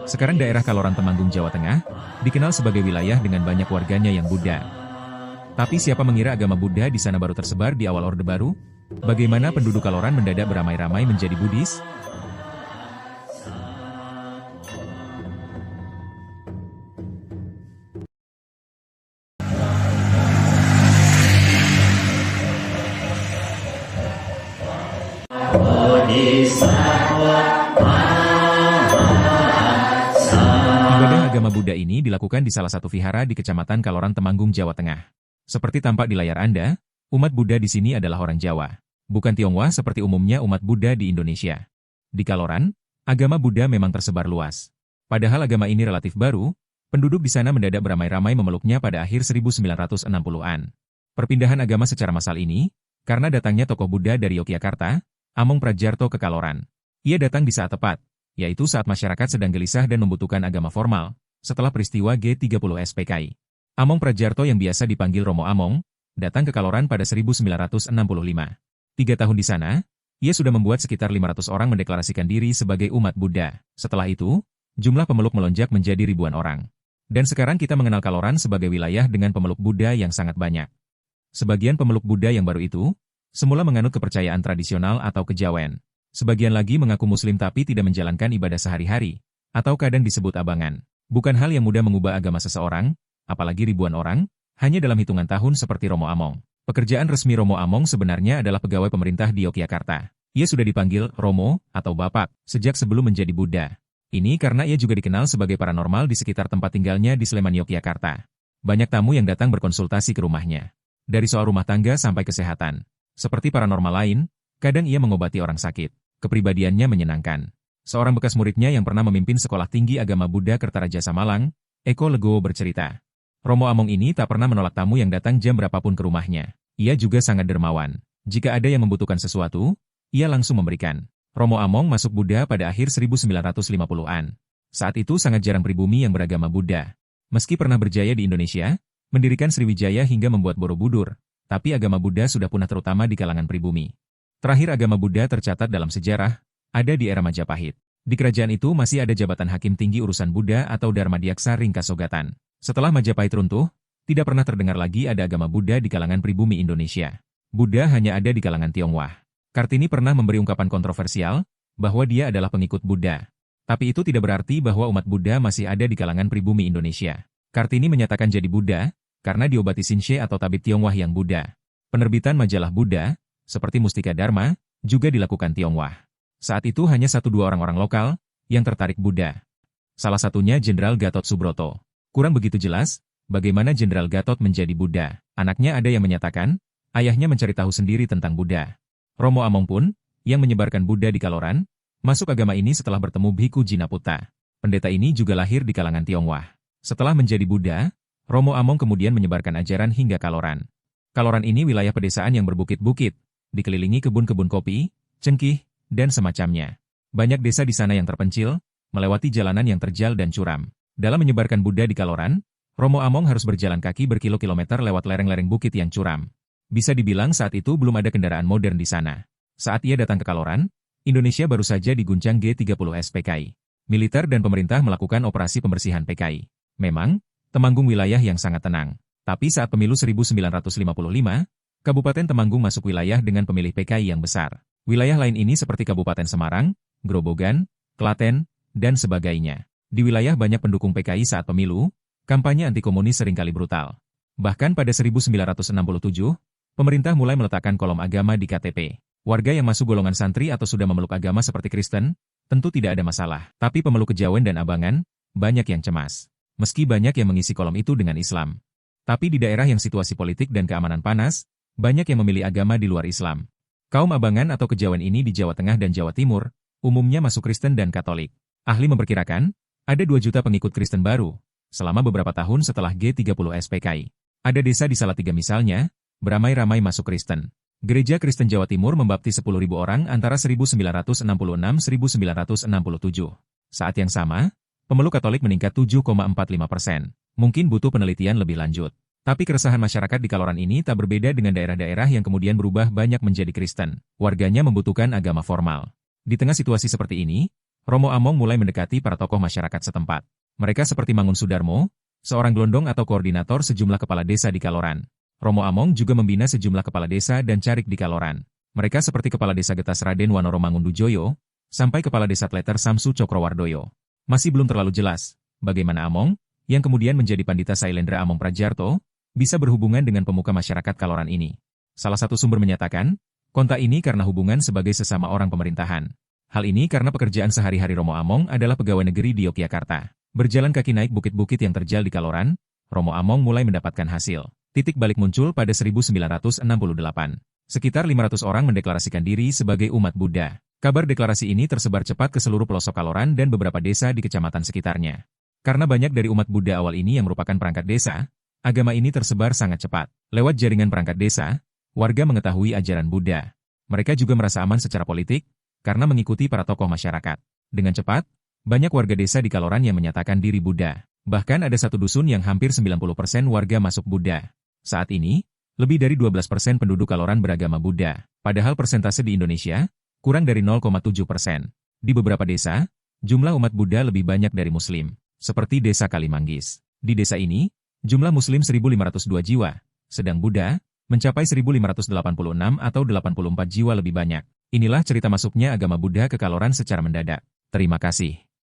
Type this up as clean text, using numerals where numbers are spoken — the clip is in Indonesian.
Sekarang daerah Kaloran Temanggung, Jawa Tengah, dikenal sebagai wilayah dengan banyak warganya yang Buddha. Tapi siapa mengira agama Buddha di sana baru tersebar di awal Orde Baru? Bagaimana penduduk Kaloran mendadak beramai-ramai menjadi Buddhis? Ibadah agama Buddha ini dilakukan di salah satu vihara di Kecamatan Kaloran Temanggung, Jawa Tengah. Seperti tampak di layar Anda, umat Buddha di sini adalah orang Jawa, bukan Tionghoa seperti umumnya umat Buddha di Indonesia. Di Kaloran, agama Buddha memang tersebar luas. Padahal agama ini relatif baru, penduduk di sana mendadak beramai-ramai memeluknya pada akhir 1960-an. Perpindahan agama secara massal ini, karena datangnya tokoh Buddha dari Yogyakarta, Among Prajarto ke Kaloran. Ia datang di saat tepat, yaitu saat masyarakat sedang gelisah dan membutuhkan agama formal, setelah peristiwa G30 SPKI. Among Prajarto yang biasa dipanggil Romo Among, datang ke Kaloran pada 1965. 3 tahun di sana, ia sudah membuat sekitar 500 orang mendeklarasikan diri sebagai umat Buddha. Setelah itu, jumlah pemeluk melonjak menjadi ribuan orang. Dan sekarang kita mengenal Kaloran sebagai wilayah dengan pemeluk Buddha yang sangat banyak. Sebagian pemeluk Buddha yang baru itu, semula menganut kepercayaan tradisional atau kejawen. Sebagian lagi mengaku Muslim tapi tidak menjalankan ibadah sehari-hari, atau kadang disebut abangan. Bukan hal yang mudah mengubah agama seseorang, apalagi ribuan orang, hanya dalam hitungan tahun seperti Romo Among. Pekerjaan resmi Romo Among sebenarnya adalah pegawai pemerintah di Yogyakarta. Ia sudah dipanggil Romo atau Bapak sejak sebelum menjadi Buddha. Ini karena ia juga dikenal sebagai paranormal di sekitar tempat tinggalnya di Sleman, Yogyakarta. Banyak tamu yang datang berkonsultasi ke rumahnya. Dari soal rumah tangga sampai kesehatan. Seperti paranormal lain, kadang ia mengobati orang sakit. Kepribadiannya menyenangkan. Seorang bekas muridnya yang pernah memimpin Sekolah Tinggi Agama Buddha Kertarajasa Malang, Eko Legowo bercerita. Romo Among ini tak pernah menolak tamu yang datang jam berapapun ke rumahnya. Ia juga sangat dermawan. Jika ada yang membutuhkan sesuatu, ia langsung memberikan. Romo Among masuk Buddha pada akhir 1950-an. Saat itu sangat jarang pribumi yang beragama Buddha. Meski pernah berjaya di Indonesia, mendirikan Sriwijaya hingga membuat Borobudur, tapi agama Buddha sudah punah terutama di kalangan pribumi. Terakhir agama Buddha tercatat dalam sejarah, ada di era Majapahit. Di kerajaan itu masih ada jabatan hakim tinggi urusan Buddha atau Dharmadiaksa Ringkasogatan. Setelah Majapahit runtuh, tidak pernah terdengar lagi ada agama Buddha di kalangan pribumi Indonesia. Buddha hanya ada di kalangan Tionghoa. Kartini pernah memberi ungkapan kontroversial, bahwa dia adalah pengikut Buddha. Tapi itu tidak berarti bahwa umat Buddha masih ada di kalangan pribumi Indonesia. Kartini menyatakan jadi Buddha, karena diobati Shinshe atau tabib Tionghoa yang Buddha. Penerbitan majalah Buddha, seperti Mustika Dharma, juga dilakukan Tionghoa. Saat itu hanya 1-2 orang-orang lokal yang tertarik Buddha. Salah satunya Jenderal Gatot Subroto. Kurang begitu jelas, bagaimana Jenderal Gatot menjadi Buddha. Anaknya ada yang menyatakan, ayahnya mencari tahu sendiri tentang Buddha. Romo Among pun, yang menyebarkan Buddha di Kaloran, masuk agama ini setelah bertemu Bhikkhu Jinaputta. Pendeta ini juga lahir di kalangan Tionghoa. Setelah menjadi Buddha, Romo Among kemudian menyebarkan ajaran hingga Kaloran. Kaloran ini wilayah pedesaan yang berbukit-bukit, dikelilingi kebun-kebun kopi, cengkih, dan semacamnya. Banyak desa di sana yang terpencil, melewati jalanan yang terjal dan curam. Dalam menyebarkan Buddha di Kaloran, Romo Among harus berjalan kaki berkilo-kilometer lewat lereng-lereng bukit yang curam. Bisa dibilang saat itu belum ada kendaraan modern di sana. Saat ia datang ke Kaloran, Indonesia baru saja diguncang G30 SPKI. Militer dan pemerintah melakukan operasi pembersihan PKI. Memang, Temanggung wilayah yang sangat tenang. Tapi saat pemilu 1955, Kabupaten Temanggung masuk wilayah dengan pemilih PKI yang besar. Wilayah lain ini seperti Kabupaten Semarang, Grobogan, Klaten, dan sebagainya. Di wilayah banyak pendukung PKI saat pemilu, kampanye anti-komunis seringkali brutal. Bahkan pada 1967, pemerintah mulai meletakkan kolom agama di KTP. Warga yang masuk golongan santri atau sudah memeluk agama seperti Kristen, tentu tidak ada masalah. Tapi pemeluk kejawen dan abangan, banyak yang cemas. Meski banyak yang mengisi kolom itu dengan Islam. Tapi di daerah yang situasi politik dan keamanan panas, banyak yang memilih agama di luar Islam. Kaum abangan atau kejawen ini di Jawa Tengah dan Jawa Timur, umumnya masuk Kristen dan Katolik. Ahli memperkirakan, ada 2 juta pengikut Kristen baru, selama beberapa tahun setelah G30 SPKI. Ada desa di Salatiga misalnya, beramai-ramai masuk Kristen. Gereja Kristen Jawa Timur membaptis 10.000 orang antara 1966-1967. Saat yang sama, pemeluk Katolik meningkat 7,45%. Mungkin butuh penelitian lebih lanjut. Tapi keresahan masyarakat di Kaloran ini tak berbeda dengan daerah-daerah yang kemudian berubah banyak menjadi Kristen. Warganya membutuhkan agama formal. Di tengah situasi seperti ini, Romo Among mulai mendekati para tokoh masyarakat setempat. Mereka seperti Mangun Sudarmo, seorang gelondong atau koordinator sejumlah kepala desa di Kaloran. Romo Among juga membina sejumlah kepala desa dan carik di Kaloran. Mereka seperti Kepala Desa Getas Raden Wanoro Mangundujoyo, sampai Kepala Desa Tleter Samsu Cokrowardoyo. Masih belum terlalu jelas bagaimana Among, yang kemudian menjadi Pandita Sailendra Among Prajarto, bisa berhubungan dengan pemuka masyarakat Kaloran ini. Salah satu sumber menyatakan, kontak ini karena hubungan sebagai sesama orang pemerintahan. Hal ini karena pekerjaan sehari-hari Romo Among adalah pegawai negeri di Yogyakarta. Berjalan kaki naik bukit-bukit yang terjal di Kaloran, Romo Among mulai mendapatkan hasil. Titik balik muncul pada 1968. Sekitar 500 orang mendeklarasikan diri sebagai umat Buddha. Kabar deklarasi ini tersebar cepat ke seluruh pelosok Kaloran dan beberapa desa di kecamatan sekitarnya. Karena banyak dari umat Buddha awal ini yang merupakan perangkat desa, agama ini tersebar sangat cepat. Lewat jaringan perangkat desa, warga mengetahui ajaran Buddha. Mereka juga merasa aman secara politik, karena mengikuti para tokoh masyarakat. Dengan cepat, banyak warga desa di Kaloran yang menyatakan diri Buddha. Bahkan ada satu dusun yang hampir 90% warga masuk Buddha. Saat ini, lebih dari 12% penduduk Kaloran beragama Buddha, padahal persentase di Indonesia kurang dari 0,7%. Di beberapa desa, jumlah umat Buddha lebih banyak dari Muslim, seperti desa Kalimanggis. Di desa ini, jumlah Muslim 1.502 jiwa, sedang Buddha mencapai 1.586 atau 84 jiwa lebih banyak. Inilah cerita masuknya agama Buddha ke Kaloran secara mendadak. Terima kasih.